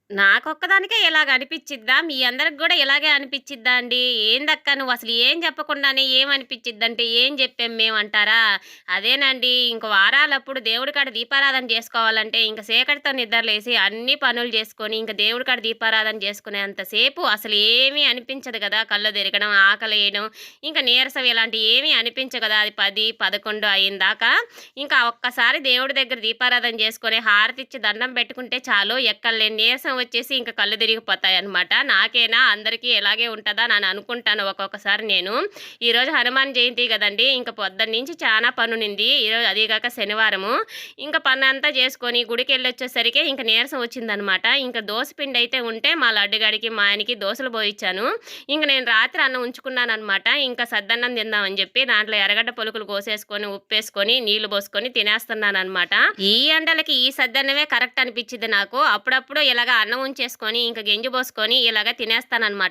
నాకొక్కదానికే ఇలాగ అనిపిచ్చిద్దా? మీ అందరికి గూడా ఇలాగే అనిపిచ్చిద్దా అండి? ఏందక్కా నువ్వసలు ఏం చెప్పకుండానే ఏమనిపిచ్చిద్దంటే ఏం జెప్పాం మేమంటారా? అదేనండి ఇంక వారాలప్పుడు దేవుడి కాడ దీపారాధన జేసుకోవాలంటే ఇంక చీకటితో నిద్రలేసి అన్ని పనులు జేసుకొని ఇంక దేవుడి కాడ దీపారాధన జేసుకునేంత సేపు అసలు ఏమీ అనిపించదు గదా! కళ్ళు తిరగడం, ఆకలేయడం, ఇంక నీరసం ఇలాంటియి ఏమీ అనిపించవు గదా! అది 10, 11 అయిందాకా. ఇంకా ఒక్కసారి దేవుడి దగ్గర దీపారాధన చేసుకొని, హారతిచ్చి దండం పెట్టుకుంటే చాలు ఎక్కడలేని నీరసం వచ్చేసి ఇంక కళ్ళు తిరిగిపోతాయనమాట. నాకేనా? అందరికీ ఇలాగే ఉంటదా? అని అనుకుంటాను ఒక్కొక్కసారి నేను. ఈరోజు హనుమాన్ జయంతి గదండీ! ఇంక పొద్దున్నుంచి చానా పనునింది. ఈరోజు అదీ గాక శనివారము. ఇంక పనంతా చేసుకొని గుడికెళ్ళొచ్చేసరికే ఇంక నీరసం వచ్చిందనమాట. ఇంక దోస పిండయితే ఉంటే మా లడ్డుగాడికి, మా ఆయనకి దోసలు పోయిచ్చాను. ఇంక నేను రాత్రి అన్నం ఉంచుకున్నాననమాట. ఇంక సద్దన్నం తిందామని జెప్పి దాంట్లో ఎర్రగడ్డ పలుకులు కోసేసుకొని, ఉప్పేసుకొని, నీళ్లు పోసుకొని తినేస్తున్నాననమాట. ఈ ఎండలకి ఈ సద్దన్నమే కరెక్ట్ అనిపిచ్చిద్ది నాకు. అప్పుడప్పుడు ఇలాగ అన్నం ఉంచేసుకొని, ఇంక గెంజి పోసుకొని ఇలాగ తినేస్తాననమాట.